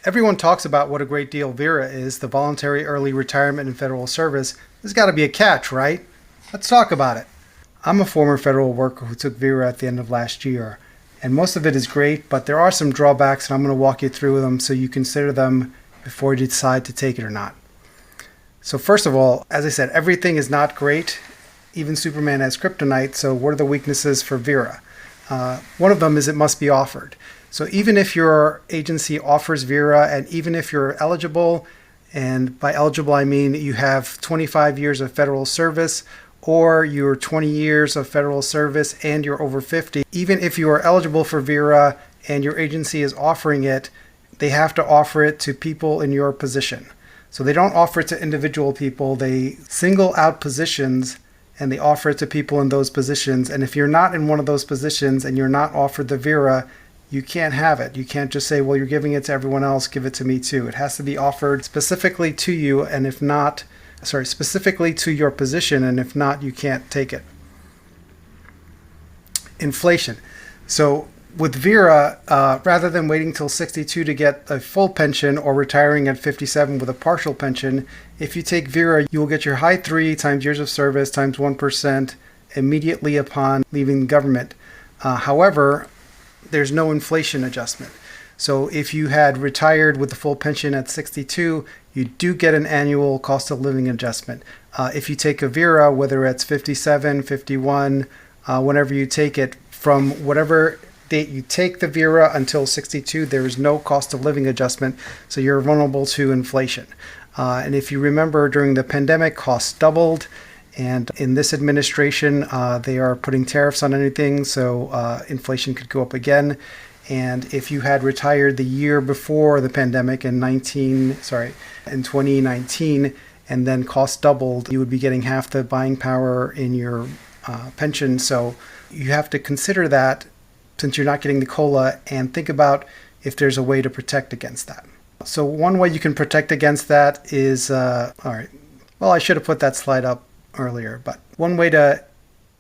Everyone talks about what a great deal VERA is, the voluntary early retirement in federal service. There's got to be a catch, right? Let's talk about it. I'm a former federal worker who took VERA at the end of last year, and most of it is great, but there are some drawbacks, and I'm going to walk you through them so you consider them before you decide to take it or not. So first of all, as I said, everything is not great. Even Superman has kryptonite, so what are the weaknesses for VERA? One of them is it must be offered. So even if your agency offers VERA, and even if you're eligible, and by eligible I mean you have 25 years of federal service, or you're 20 years of federal service and you're over 50, even if you are eligible for VERA and your agency is offering it, they have to offer it to people in your position. So they don't offer it to individual people, they single out positions and they offer it to people in those positions. And if you're not in one of those positions and you're not offered the VERA, you can't have it. You can't just say, well, you're giving it to everyone else, give it to me too. It has to be offered specifically to you, and if not, specifically to your position, and if not, you can't take it. Inflation. So with VERA, rather than waiting till 62 to get a full pension or retiring at 57 with a partial pension, if you take VERA, you will get your high 3 times years of service times 1% immediately upon leaving the government. However, there's no inflation adjustment. So if you had retired with the full pension at 62, you do get an annual cost of living adjustment. If you take a VERA, whether it's 57, 51, whenever you take it, from whatever date you take the VERA until 62, there is no cost of living adjustment, so you're vulnerable to inflation. And if you remember, during the pandemic, costs doubled. And in this administration, they are putting tariffs on anything, so inflation could go up again. And if you had retired the year before the pandemic in 2019, and then costs doubled, you would be getting half the buying power in your pension. So you have to consider that since you're not getting the COLA, and think about if there's a way to protect against that. So one way you can protect against that is, all right, well, I should have put that slide up earlier, but one way to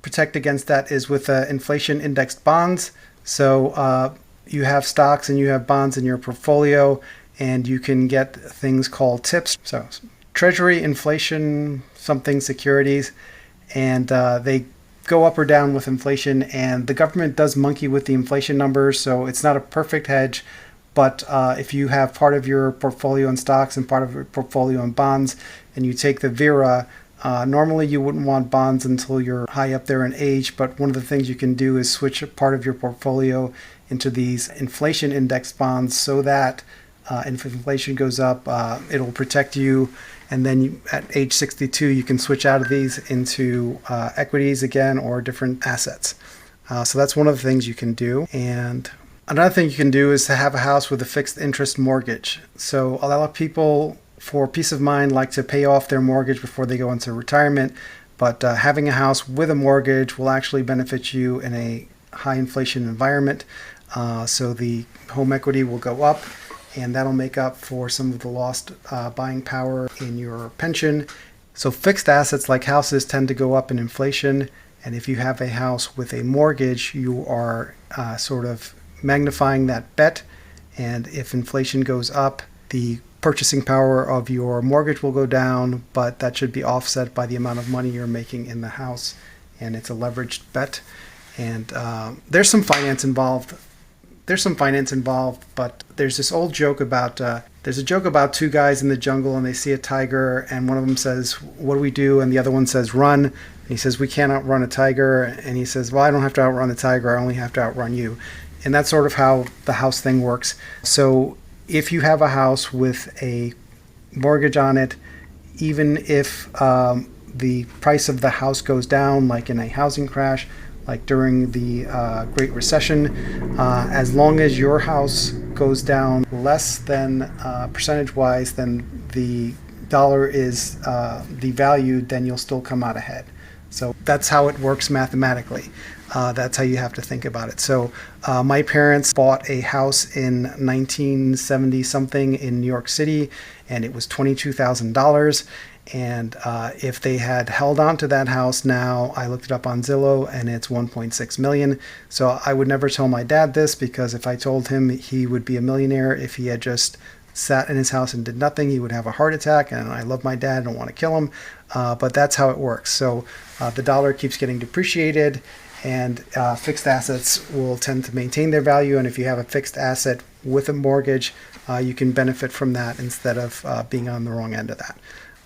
protect against that is with inflation indexed bonds. So you have stocks and you have bonds in your portfolio, and you can get things called TIPS, so Treasury inflation something securities, and they go up or down with inflation, and the government does monkey with the inflation numbers, so it's not a perfect hedge. But if you have part of your portfolio in stocks and part of your portfolio in bonds, and you take the VERA, normally you wouldn't want bonds until you're high up there in age, but one of the things you can do is switch a part of your portfolio into these inflation indexed bonds, so that if inflation goes up, it'll protect you. And then at age 62, you can switch out of these into equities again or different assets. So that's one of the things you can do. And another thing you can do is to have a house with a fixed interest mortgage. So a lot of people, for peace of mind, like to pay off their mortgage before they go into retirement. But having a house with a mortgage will actually benefit you in a high inflation environment. So the home equity will go up, and that'll make up for some of the lost buying power in your pension. So fixed assets like houses tend to go up in inflation, and if you have a house with a mortgage, you are sort of magnifying that bet, and if inflation goes up, the purchasing power of your mortgage will go down, but that should be offset by the amount of money you're making in the house, and it's a leveraged bet. And there's some finance involved, but there's this old joke about, there's a joke about two guys in the jungle and they see a tiger, and one of them says, what do we do? And the other one says, run. And he says, we can't outrun a tiger. And he says, well, I don't have to outrun the tiger, I only have to outrun you. And that's sort of how the house thing works. So if you have a house with a mortgage on it, even if the price of the house goes down, like in a housing crash, like during the Great Recession, as long as your house goes down less than percentage-wise than the dollar is devalued, then you'll still come out ahead. So that's how it works mathematically. That's how you have to think about it. So my parents bought a house in 1970-something in New York City, and it was $22,000. And if they had held on to that house now, I looked it up on Zillow, and it's $1.6 million. So I would never tell my dad this, because if I told him, he would be a millionaire if he had just sat in his house and did nothing, he would have a heart attack. And I love my dad, I don't want to kill him, but that's how it works. So the dollar keeps getting depreciated, and fixed assets will tend to maintain their value. And if you have a fixed asset with a mortgage, you can benefit from that instead of being on the wrong end of that.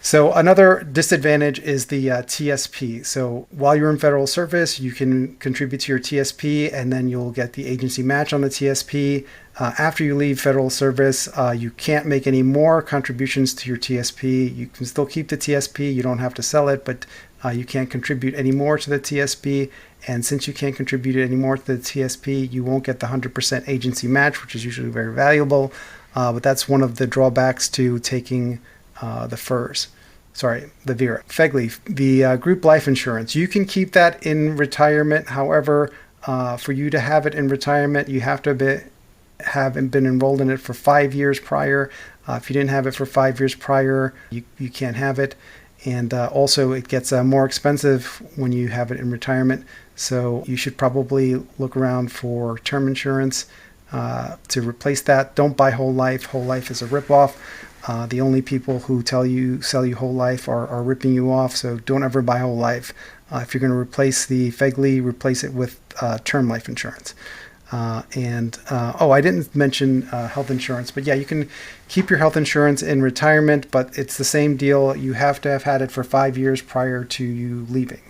So another disadvantage is the TSP. So while you're in federal service, you can contribute to your TSP, and then you'll get the agency match on the TSP. After you leave federal service, you can't make any more contributions to your TSP. You can still keep the TSP. You don't have to sell it, but you can't contribute any more to the TSP. And since you can't contribute any more to the TSP, you won't get the 100% agency match, which is usually very valuable. But that's one of the drawbacks to taking the FERS. Sorry, the VERA. fegli, the group life insurance. You can keep that in retirement. However, for you to have it in retirement, you have to have been enrolled in it for 5 years prior. If you didn't have it for 5 years prior, you can't have it. And also, it gets more expensive when you have it in retirement. So you should probably look around for term insurance to replace that. Don't buy whole life. Whole life is a ripoff. The only people who sell you whole life are ripping you off, so don't ever buy whole life. If you're going to replace the fegli, replace it with term life insurance. I didn't mention health insurance, but yeah, you can keep your health insurance in retirement, but it's the same deal. You have to have had it for 5 years prior to you leaving.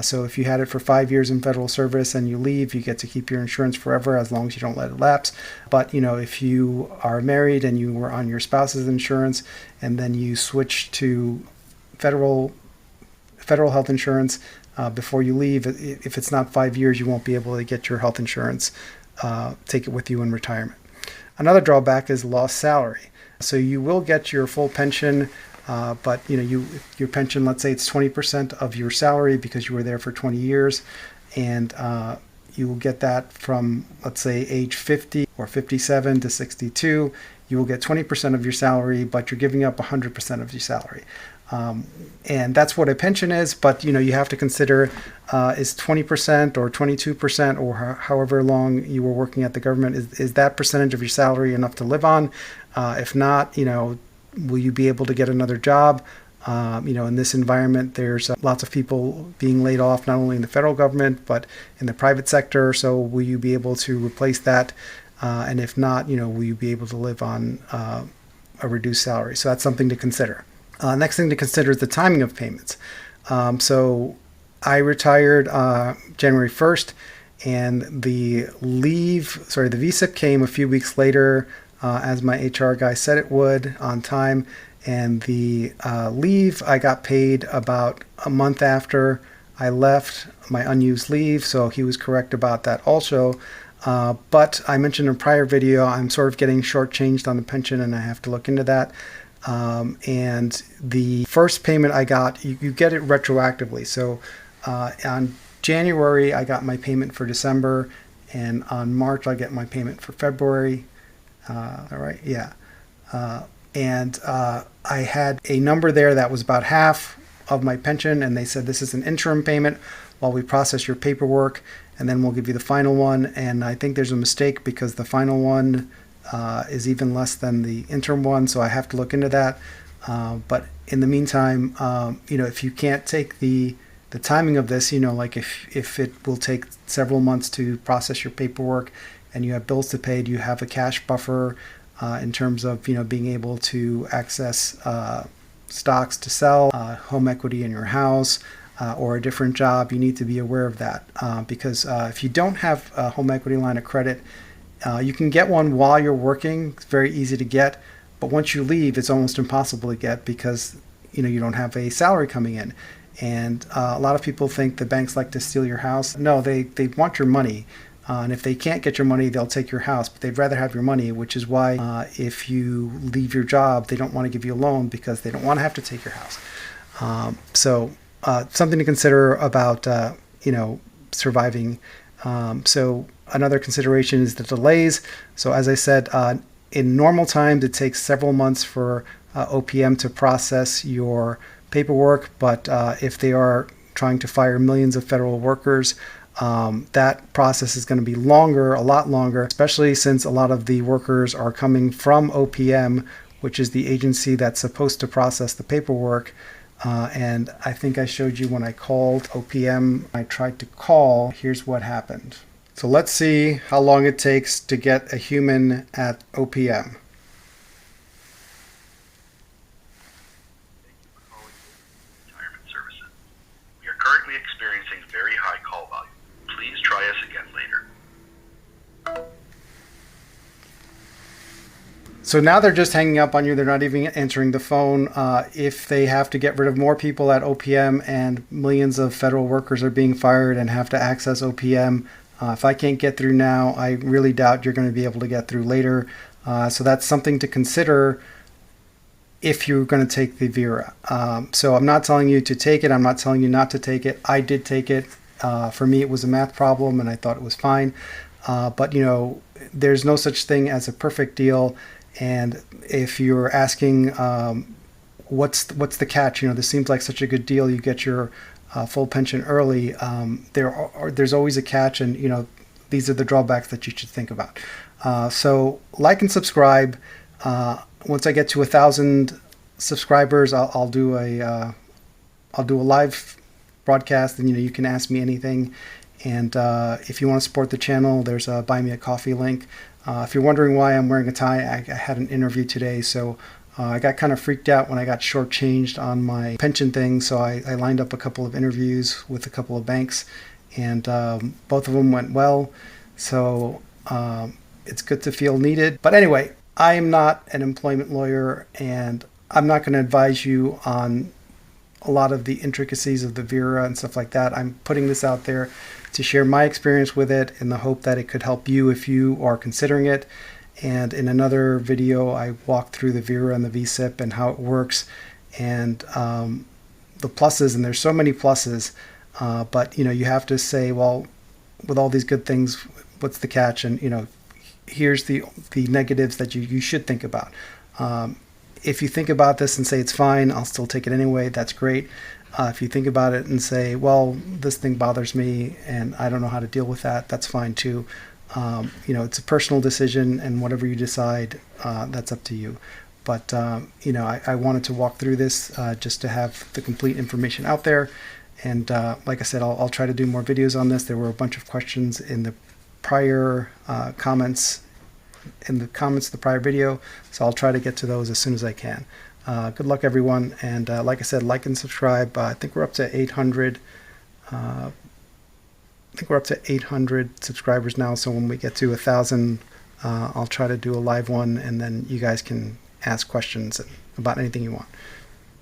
So if you had it for 5 years in federal service and you leave, you get to keep your insurance forever as long as you don't let it lapse. But if you are married and you were on your spouse's insurance and then you switch to federal health insurance before you leave, if it's not 5 years, you won't be able to get your health insurance, take it with you in retirement. Another drawback is lost salary. So you will get your full pension, but your pension, let's say it's 20% of your salary because you were there for 20 years, and you will get that from, let's say, age 50 or 57 to 62. You will get 20% of your salary, but you're giving up 100% of your salary. And that's what a pension is, but you have to consider is 20% or 22% or however long you were working at the government, is that percentage of your salary enough to live on? If not, will you be able to get another job? In this environment, there's lots of people being laid off, not only in the federal government, but in the private sector. So will you be able to replace that? And if not, will you be able to live on a reduced salary? So that's something to consider. Next thing to consider is the timing of payments. So I retired January 1st, and the VSIP came a few weeks later, as my HR guy said it would, on time. And the leave, I got paid about a month after I left my unused leave, so he was correct about that also. But I mentioned in a prior video, I'm sort of getting shortchanged on the pension, and I have to look into that. And the first payment I got, you get it retroactively. So on January, I got my payment for December, and on March, I get my payment for February. All right, yeah. And I had a number there that was about half of my pension, and they said this is an interim payment while we process your paperwork, and then we'll give you the final one. And I think there's a mistake because the final one is even less than the interim one, so I have to look into that. But in the meantime, if you can't take the timing of this, like if it will take several months to process your paperwork and you have bills to pay, do you have a cash buffer in terms of being able to access stocks to sell, home equity in your house, or a different job? You need to be aware of that because if you don't have a home equity line of credit, you can get one while you're working. It's very easy to get, but once you leave, it's almost impossible to get because you don't have a salary coming in. And a lot of people think the banks like to steal your house. No, they want your money. And if they can't get your money, they'll take your house, but they'd rather have your money, which is why if you leave your job, they don't want to give you a loan because they don't want to have to take your house. So something to consider about, surviving. So another consideration is the delays. So as I said, in normal times, it takes several months for OPM to process your paperwork, but if they are trying to fire millions of federal workers, that process is going to be longer, a lot longer, especially since a lot of the workers are coming from OPM, which is the agency that's supposed to process the paperwork. And I think I showed you when I called OPM, I tried to call, here's what happened. So let's see how long it takes to get a human at OPM. Currently experiencing very high call volume. Please try us again later. So now they're just hanging up on you. They're not even answering the phone. If they have to get rid of more people at OPM and millions of federal workers are being fired and have to access OPM, if I can't get through now, I really doubt you're going to be able to get through later. So that's something to consider if you're going to take the Vera. So I'm not telling you to take it. I'm not telling you not to take it. I did take it. For me, it was a math problem, and I thought it was fine. But, you know, there's no such thing as a perfect deal. And if you're asking what's the catch, you know, this seems like such a good deal. You get your full pension early. There's always a catch, and, you know, these are the drawbacks that you should think about. So like and subscribe. Once I get to 1,000 subscribers, I'll do a live broadcast, and, you know, you can ask me anything. And if you want to support the channel, there's a Buy Me a Coffee link. If you're wondering why I'm wearing a tie, I had an interview today, so I got kind of freaked out when I got shortchanged on my pension thing. So I lined up a couple of interviews with a couple of banks, and both of them went well. So it's good to feel needed. But anyway, I am not an employment lawyer, and I'm not going to advise you on a lot of the intricacies of the Vera and stuff like that. I'm putting this out there to share my experience with it in the hope that it could help you if you are considering it. And in another video, I walked through the Vera and the VSIP and how it works, and the pluses, and there's so many pluses. But, you know, you have to say, well, with all these good things, what's the catch? And, you know, here's the negatives that you should think about. If you think about this and say it's fine, I'll still take it anyway, that's great. If you think about it and say, well, this thing bothers me and I don't know how to deal with that, that's fine too. You know, it's a personal decision, and whatever you decide, that's up to you. But, you know, I wanted to walk through this just to have the complete information out there. And like I said, I'll try to do more videos on this. There were a bunch of questions in the prior comments of the prior video, so I'll try to get to those as soon as I can. Good luck, everyone, and like I said, like and subscribe. I think we're up to 800 subscribers now, so when we get to 1,000, I'll try to do a live one, and then you guys can ask questions about anything you want.